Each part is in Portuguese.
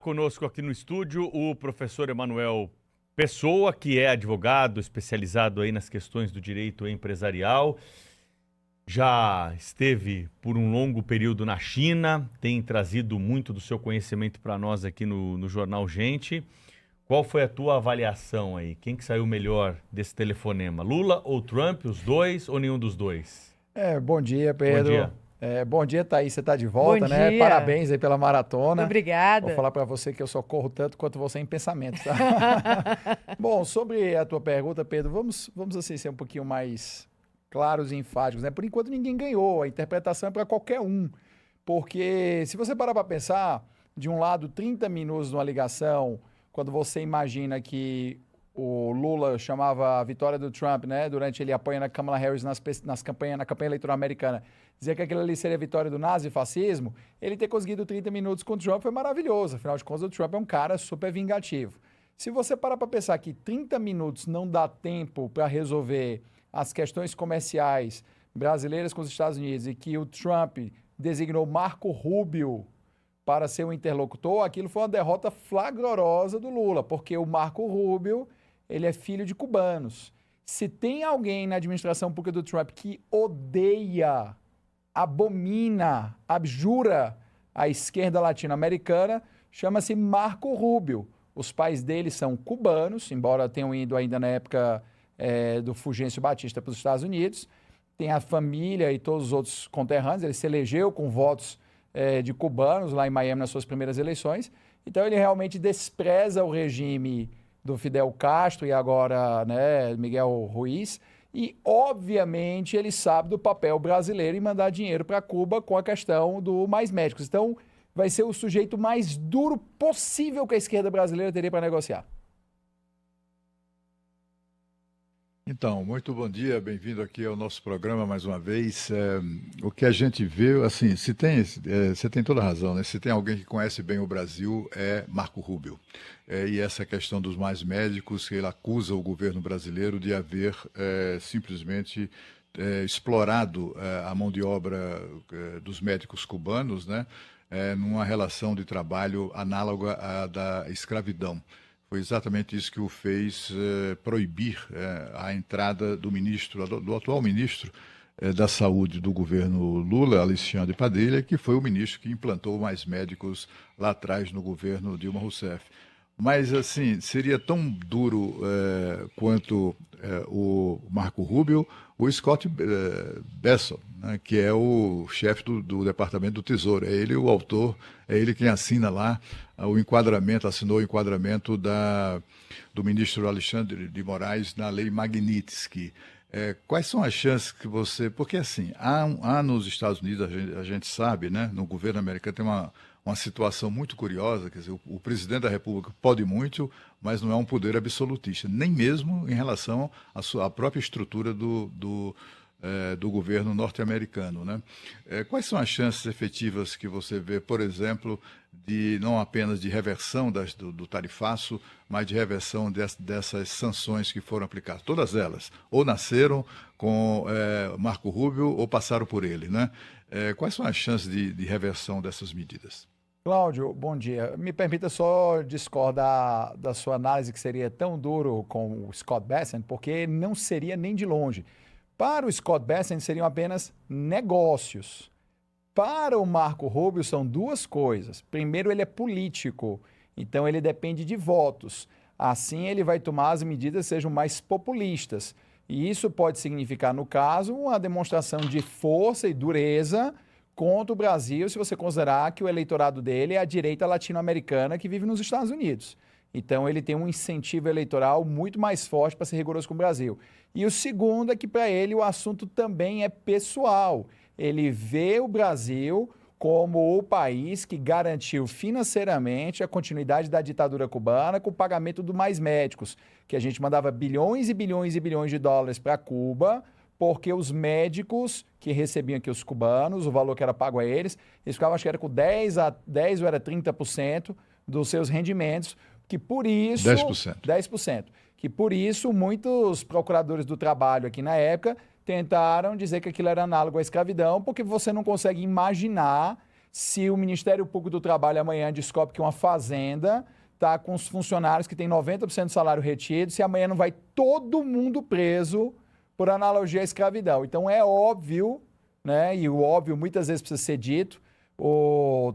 Conosco aqui no estúdio o professor Emanuel Pessoa, que é advogado especializado aí nas questões do direito empresarial. Já esteve por um longo período na China, tem trazido muito do seu conhecimento para nós aqui no Jornal Gente. Qual foi a tua avaliação aí? Quem que saiu melhor desse telefonema? Lula ou Trump, os dois ou nenhum dos dois? Bom dia, Bom Pedro. dia. Bom dia, Thaís. Você está de Bom volta, né? dia. Parabéns aí pela maratona. Vou Obrigada. falar para você que eu só corro tanto quanto você em pensamento, tá? Bom, sobre a tua pergunta, Pedro, vamos assim ser um pouquinho mais claros e enfáticos, né? Por enquanto ninguém ganhou, a interpretação é para qualquer um. Porque se você parar para pensar, de um lado, 30 minutos numa ligação, quando você imagina que o Lula chamava a vitória do Trump, né, durante ele apoiando a Kamala Harris na campanha eleitoral americana, dizia que aquilo ali seria a vitória do nazifascismo, ele ter conseguido 30 minutos com o Trump foi maravilhoso. Afinal de contas, o Trump é um cara super vingativo. Se você parar para pensar que 30 minutos não dá tempo para resolver as questões comerciais brasileiras com os Estados Unidos e que o Trump designou Marco Rubio para ser o interlocutor, aquilo foi uma derrota flagrorosa do Lula, porque o Marco Rubio, ele é filho de cubanos. Se tem alguém na administração pública do Trump que odeia, abomina, abjura a esquerda latino-americana, chama-se Marco Rubio. Os pais dele são cubanos, embora tenham ido ainda na época do Fulgêncio Batista para os Estados Unidos. Tem a família e todos os outros conterrâneos, ele se elegeu com votos de cubanos lá em Miami nas suas primeiras eleições. Então ele realmente despreza o regime do Fidel Castro e agora, né, Miguel Ruiz, e obviamente ele sabe do papel brasileiro em mandar dinheiro para Cuba com a questão do Mais Médicos. Então vai ser o sujeito mais duro possível que a esquerda brasileira teria para negociar. Então, muito bom dia, bem-vindo aqui ao nosso programa mais uma vez. O que a gente vê, assim, você tem toda a razão, né? Se tem alguém que conhece bem o Brasil, é Marco Rubio. E essa questão dos mais médicos, ele acusa o governo brasileiro de haver simplesmente explorado a mão de obra dos médicos cubanos, né? Numa relação de trabalho análoga à da escravidão. Foi exatamente isso que o fez proibir a entrada do atual ministro da Saúde do governo Lula, Alexandre Padilha, que foi o ministro que implantou mais médicos lá atrás no governo Dilma Rousseff. Mas, assim, seria tão duro quanto o Marco Rubio, o Scott Bessel, né, que é o chefe do Departamento do Tesouro. É ele o autor, é ele quem assina lá o enquadramento, assinou o enquadramento do ministro Alexandre de Moraes na lei Magnitsky. Quais são as chances que você... Porque, assim, há nos Estados Unidos, a gente sabe, né, no governo americano tem uma situação muito curiosa, quer dizer, o presidente da República pode muito, mas não é um poder absolutista, nem mesmo em relação à própria estrutura do governo norte-americano, né? Quais são as chances efetivas que você vê, por exemplo, de não apenas de reversão do tarifaço, mas de reversão dessas sanções que foram aplicadas? Todas elas, ou nasceram com Marco Rubio ou passaram por ele, né? Quais são as chances de reversão dessas medidas? Cláudio, bom dia. Me permita só discordar da sua análise que seria tão duro com o Scott Bessent, porque não seria nem de longe. Para o Scott Bessent seriam apenas negócios. Para o Marco Rubio são duas coisas. Primeiro, ele é político, então ele depende de votos. Assim, ele vai tomar as medidas que sejam mais populistas. E isso pode significar, no caso, uma demonstração de força e dureza contra o Brasil, se você considerar que o eleitorado dele é a direita latino-americana que vive nos Estados Unidos. Então, ele tem um incentivo eleitoral muito mais forte para ser rigoroso com o Brasil. E o segundo é que, para ele, o assunto também é pessoal. Ele vê o Brasil como o país que garantiu financeiramente a continuidade da ditadura cubana com o pagamento do Mais Médicos, que a gente mandava bilhões e bilhões e bilhões de dólares para Cuba, porque os médicos que recebiam aqui os cubanos, o valor que era pago a eles, eles ficavam, acho que era com 10 ou era 30% dos seus rendimentos, que por isso... 10%. 10%. Que por isso muitos procuradores do trabalho aqui na época tentaram dizer que aquilo era análogo à escravidão, porque você não consegue imaginar se o Ministério Público do Trabalho amanhã descobre que uma fazenda está com os funcionários que têm 90% do salário retido, se amanhã não vai todo mundo preso por analogia à escravidão. Então é óbvio, né, e o óbvio muitas vezes precisa ser dito,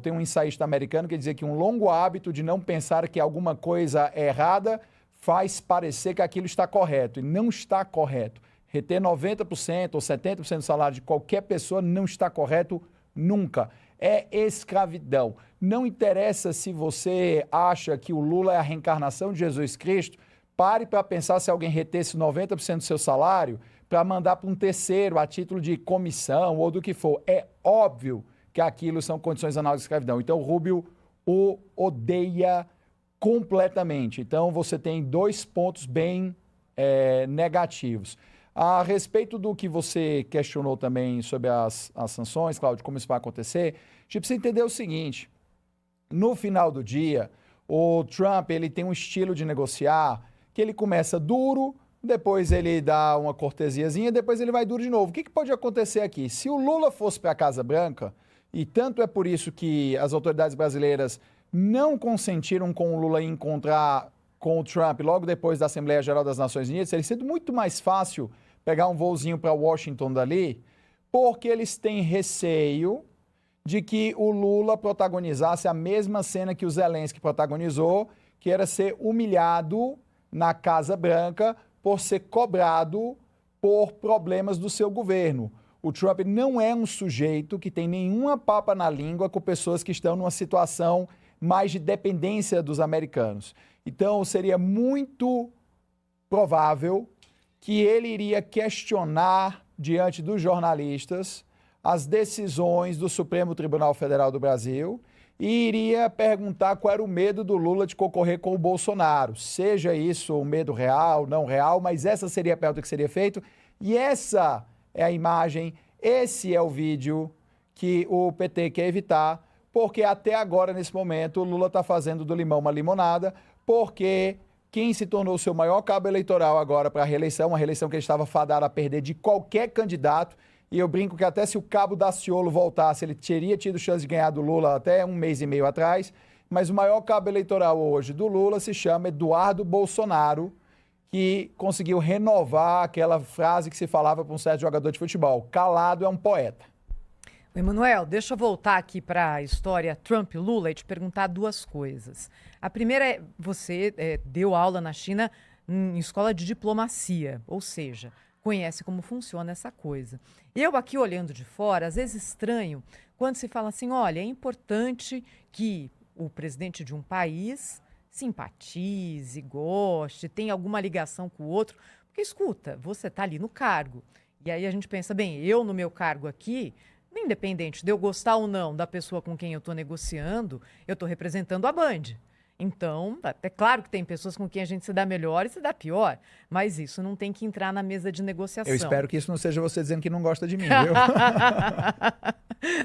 tem um ensaísta americano que dizia que um longo hábito de não pensar que alguma coisa é errada faz parecer que aquilo está correto, e não está correto. Reter 90% ou 70% do salário de qualquer pessoa não está correto nunca. É escravidão. Não interessa se você acha que o Lula é a reencarnação de Jesus Cristo, pare para pensar se alguém retesse 90% do seu salário para mandar para um terceiro a título de comissão ou do que for. É óbvio que aquilo são condições análogas à escravidão. Então, o Rubio o odeia completamente. Então, você tem 2 pontos bem negativos. A respeito do que você questionou também sobre as sanções, Cláudio, como isso vai acontecer, a gente precisa entender o seguinte: no final do dia, o Trump ele tem um estilo de negociar que ele começa duro, depois ele dá uma cortesiazinha, depois ele vai duro de novo. O que pode acontecer aqui? Se o Lula fosse para a Casa Branca, e tanto é por isso que as autoridades brasileiras não consentiram com o Lula encontrar com o Trump logo depois da Assembleia Geral das Nações Unidas, teria sido muito mais fácil pegar um voozinho para Washington dali, porque eles têm receio de que o Lula protagonizasse a mesma cena que o Zelensky protagonizou, que era ser humilhado na Casa Branca por ser cobrado por problemas do seu governo. O Trump não é um sujeito que tem nenhuma papa na língua com pessoas que estão numa situação mais de dependência dos americanos. Então, seria muito provável que ele iria questionar diante dos jornalistas as decisões do Supremo Tribunal Federal do Brasil e iria perguntar qual era o medo do Lula de concorrer com o Bolsonaro. Seja isso um medo real, não real, mas essa seria a pergunta que seria feita. E essa é a imagem, esse é o vídeo que o PT quer evitar, porque até agora, nesse momento, o Lula está fazendo do limão uma limonada, porque quem se tornou o seu maior cabo eleitoral agora para a reeleição, uma reeleição que ele estava fadado a perder de qualquer candidato, e eu brinco que até se o Cabo Daciolo voltasse, ele teria tido chance de ganhar do Lula até 1 mês e meio atrás, mas o maior cabo eleitoral hoje do Lula se chama Eduardo Bolsonaro, que conseguiu renovar aquela frase que se falava para um certo jogador de futebol: calado é um poeta. Emanuel, deixa eu voltar aqui para a história Trump-Lula e te perguntar 2 coisas. A primeira é, você deu aula na China em escola de diplomacia, ou seja, conhece como funciona essa coisa. Eu aqui olhando de fora, às vezes estranho quando se fala assim, olha, é importante que o presidente de um país simpatize, goste, tenha alguma ligação com o outro, porque escuta, você está ali no cargo. E aí a gente pensa, bem, eu no meu cargo aqui, independente de eu gostar ou não da pessoa com quem eu estou negociando, eu estou representando a Band. Então, é claro que tem pessoas com quem a gente se dá melhor e se dá pior, mas isso não tem que entrar na mesa de negociação. Eu espero que isso não seja você dizendo que não gosta de mim, viu?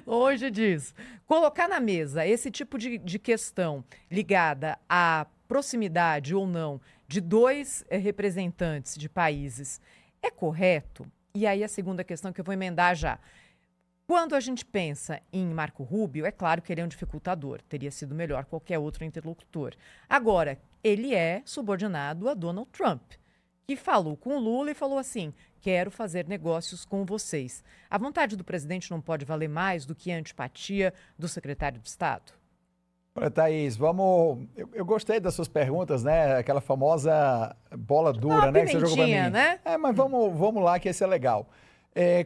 Longe disso. Colocar na mesa esse tipo de questão ligada à proximidade ou não de 2 representantes de países é correto? E aí a segunda questão que eu vou emendar já. Quando a gente pensa em Marco Rubio, é claro que ele é um dificultador, teria sido melhor qualquer outro interlocutor. Agora, ele é subordinado a Donald Trump, que falou com o Lula e falou assim, quero fazer negócios com vocês. A vontade do presidente não pode valer mais do que a antipatia do secretário de Estado? Olha, Thaís, vamos... Eu gostei das suas perguntas, né? Aquela famosa bola dura, né? Que você jogou pra mim. Né? Mas vamos lá que esse é legal.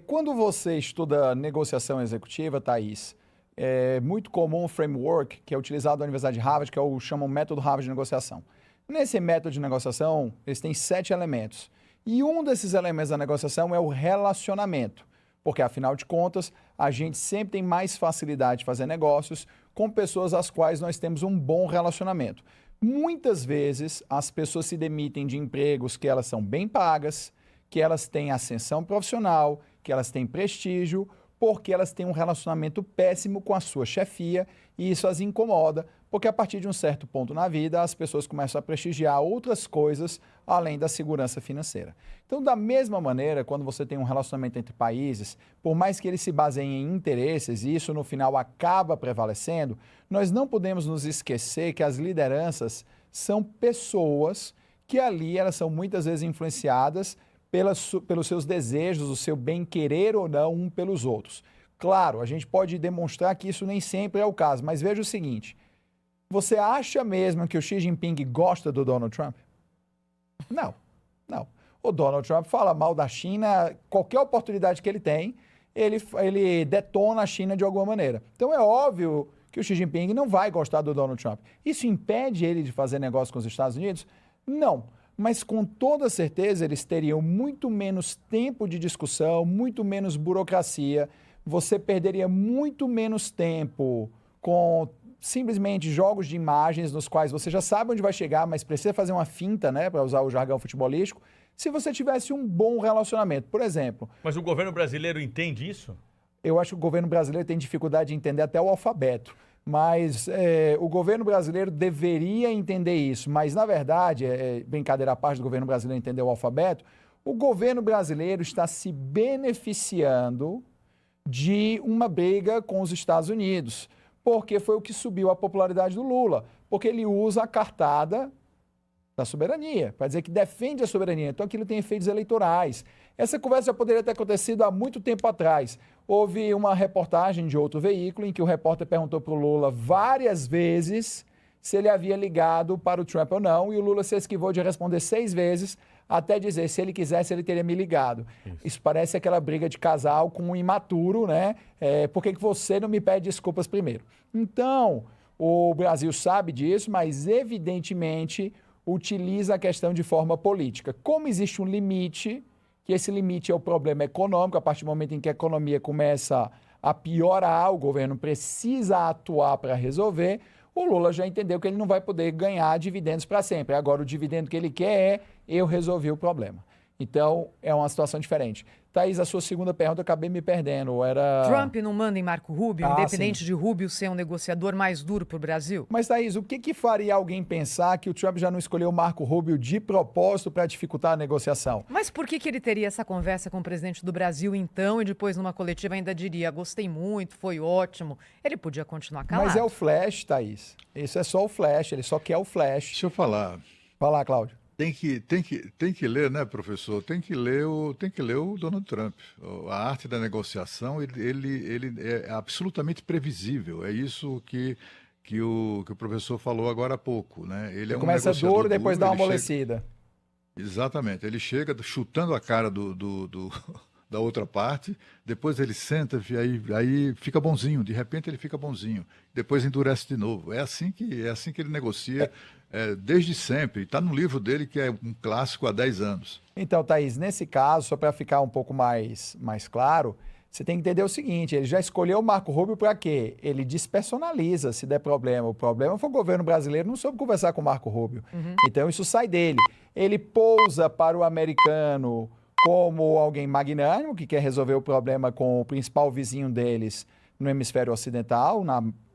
Quando você estuda negociação executiva, Thaís, é muito comum o framework que é utilizado na Universidade de Harvard, que é o chamam método Harvard de negociação. Nesse método de negociação, eles têm 7 elementos. E um desses elementos da negociação é o relacionamento, porque, afinal de contas, a gente sempre tem mais facilidade de fazer negócios com pessoas às quais nós temos um bom relacionamento. Muitas vezes, as pessoas se demitem de empregos que elas são bem pagas, que elas têm ascensão profissional, que elas têm prestígio, porque elas têm um relacionamento péssimo com a sua chefia e isso as incomoda, Porque a partir de um certo ponto na vida, as pessoas começam a prestigiar outras coisas além da segurança financeira. Então, da mesma maneira, quando você tem um relacionamento entre países, por mais que eles se baseiem em interesses, e isso no final acaba prevalecendo, nós não podemos nos esquecer que as lideranças são pessoas que ali elas são muitas vezes influenciadas pelos seus desejos, o seu bem-querer ou não um pelos outros. Claro, a gente pode demonstrar que isso nem sempre é o caso, mas veja o seguinte, você acha mesmo que o Xi Jinping gosta do Donald Trump? Não, não. O Donald Trump fala mal da China, qualquer oportunidade que ele tem, ele detona a China de alguma maneira. Então é óbvio que o Xi Jinping não vai gostar do Donald Trump. Isso impede ele de fazer negócio com os Estados Unidos? Não. Mas com toda certeza eles teriam muito menos tempo de discussão, muito menos burocracia, você perderia muito menos tempo com simplesmente jogos de imagens nos quais você já sabe onde vai chegar, mas precisa fazer uma finta, né, para usar o jargão futebolístico, se você tivesse um bom relacionamento. Por exemplo... Mas o governo brasileiro entende isso? Eu acho que o governo brasileiro tem dificuldade de entender até o alfabeto. Mas o governo brasileiro deveria entender isso. Mas, na verdade, brincadeira à parte do governo brasileiro entender o alfabeto, o governo brasileiro está se beneficiando de uma briga com os Estados Unidos, porque foi o que subiu a popularidade do Lula, porque ele usa a cartada da soberania, para dizer que defende a soberania. Então, aquilo tem efeitos eleitorais. Essa conversa já poderia ter acontecido há muito tempo atrás. Houve uma reportagem de outro veículo em que o repórter perguntou para o Lula várias vezes se ele havia ligado para o Trump ou não, e o Lula se esquivou de responder 6 vezes, até dizer, se ele quisesse, ele teria me ligado. Isso parece aquela briga de casal com um imaturo, né? Por que você não me pede desculpas primeiro? Então, o Brasil sabe disso, mas evidentemente utiliza a questão de forma política. Como existe um limite, que esse limite é o problema econômico, a partir do momento em que a economia começa a piorar, o governo precisa atuar para resolver, o Lula já entendeu que ele não vai poder ganhar dividendos para sempre. Agora, o dividendo que ele quer eu resolvi o problema. Então, é uma situação diferente. Thaís, a sua segunda pergunta eu acabei me perdendo. Trump não manda em Marco Rubio, independente sim. de Rubio ser um negociador mais duro para o Brasil? Mas, Thaís, o que faria alguém pensar que o Trump já não escolheu o Marco Rubio de propósito para dificultar a negociação? Mas por que ele teria essa conversa com o presidente do Brasil, então, e depois numa coletiva ainda diria, gostei muito, foi ótimo? Ele podia continuar calado. Mas é o flash, Thaís. Isso é só o flash, ele só quer o flash. Deixa eu falar. Vai lá, Cláudio. Tem que ler, né, professor? Tem que ler o Donald Trump. A arte da negociação, ele é absolutamente previsível. É isso que o professor falou agora há pouco, né? Ele é um começa negociador duro, depois dá uma ele amolecida. Exatamente. Ele chega chutando a cara da outra parte, depois ele senta e aí fica bonzinho. De repente ele fica bonzinho. Depois endurece de novo. É assim que ele negocia. Desde sempre. Está no livro dele, que é um clássico há 10 anos. Então, Thaís, nesse caso, só para ficar um pouco mais claro, você tem que entender o seguinte, ele já escolheu o Marco Rubio para quê? Ele despersonaliza se der problema. O problema foi o governo brasileiro não soube conversar com o Marco Rubio. Então, isso sai dele. Ele pousa para o americano como alguém magnânimo, que quer resolver o problema com o principal vizinho deles no hemisfério ocidental,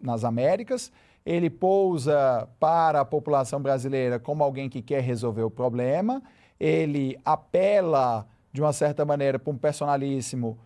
nas Américas. Ele pousa para a população brasileira como alguém que quer resolver o problema, ele apela, de uma certa maneira, para um personalismo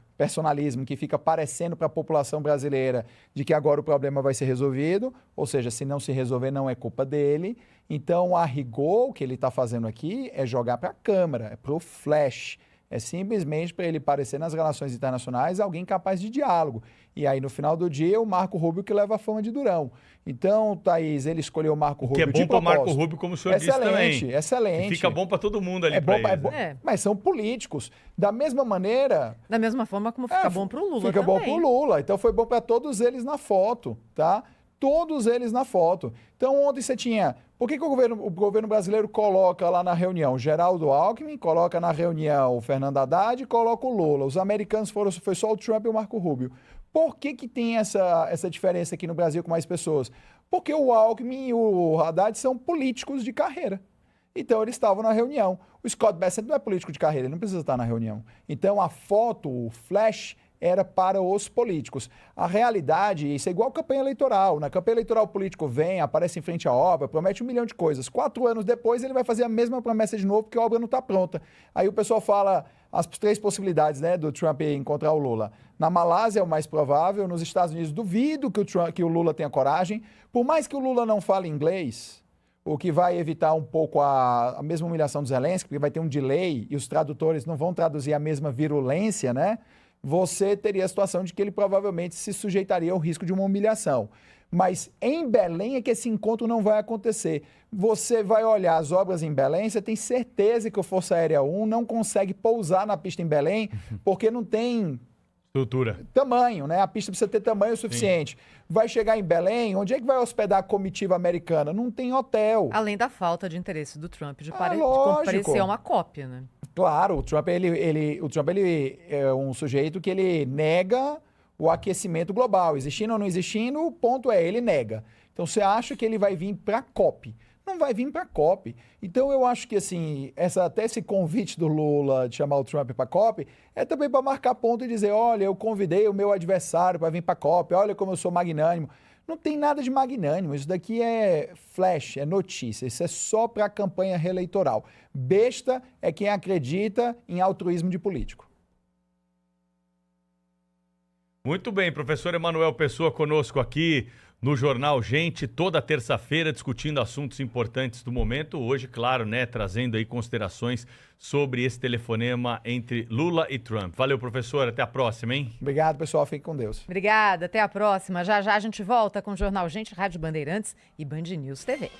que fica parecendo para a população brasileira de que agora o problema vai ser resolvido, ou seja, se não se resolver não é culpa dele. Então, a rigor, o que ele está fazendo aqui é jogar para a Câmara, é para o flash. É simplesmente para ele parecer nas relações internacionais alguém capaz de diálogo. E aí, no final do dia, é o Marco Rubio que leva a fama de durão. Então, Thaís, ele escolheu o Marco Rubio de propósito. Que é bom para o Marco Rubio, como o senhor disse também. Excelente. E fica bom para todo mundo ali para eles. Mas são políticos. Da mesma maneira... Da mesma forma como fica bom para o Lula Fica também. bom para o Lula. Então, foi bom para todos eles na foto, tá? Todos eles na foto. Então, ontem você tinha... Por que o governo brasileiro coloca lá na reunião Geraldo Alckmin, coloca na reunião o Fernando Haddad e coloca o Lula? Os americanos foi só o Trump e o Marco Rubio. Por que tem essa diferença aqui no Brasil com mais pessoas? Porque o Alckmin e o Haddad são políticos de carreira. Então, eles estavam na reunião. O Scott Bessent não é político de carreira, ele não precisa estar na reunião. Então, a foto, o flash, era para os políticos. A realidade, isso é igual campanha eleitoral. Na campanha eleitoral, o político vem, aparece em frente à obra, promete 1 milhão de coisas. 4 anos depois, ele vai fazer a mesma promessa de novo, porque a obra não está pronta. Aí o pessoal fala as 3 possibilidades, né, do Trump encontrar o Lula. Na Malásia é o mais provável, nos Estados Unidos duvido que o Lula tenha coragem. Por mais que o Lula não fale inglês, o que vai evitar um pouco a mesma humilhação do Zelensky, porque vai ter um delay e os tradutores não vão traduzir a mesma virulência, né? Você teria a situação de que ele provavelmente se sujeitaria ao risco de uma humilhação. Mas em Belém é que esse encontro não vai acontecer. Você vai olhar as obras em Belém, você tem certeza que o Força Aérea 1 não consegue pousar na pista em Belém, porque não tem estrutura. Tamanho, né? A pista precisa ter tamanho suficiente. Sim. Vai chegar em Belém, onde é que vai hospedar a comitiva americana? Não tem hotel. Além da falta de interesse do Trump de comparecer a uma COP, né? Claro, o Trump ele é um sujeito que ele nega o aquecimento global. Existindo ou não existindo, o ponto é, ele nega. Então, você acha que ele vai vir para a COP? Não vai vir para a COP. Então, eu acho que assim, até esse convite do Lula de chamar o Trump para a COP é também para marcar ponto e dizer, olha, eu convidei o meu adversário para vir para a COP, olha como eu sou magnânimo. Não tem nada de magnânimo, isso daqui é flash, é notícia, isso é só para a campanha reeleitoral. Besta é quem acredita em altruísmo de político. Muito bem, professor Emanuel Pessoa conosco aqui no Jornal Gente, toda terça-feira discutindo assuntos importantes do momento. Hoje, claro, né, trazendo aí considerações sobre esse telefonema entre Lula e Trump. Valeu, professor, até a próxima, hein? Obrigado, pessoal, fique com Deus. Obrigada, até a próxima. Já já a gente volta com o Jornal Gente, Rádio Bandeirantes e Band News TV.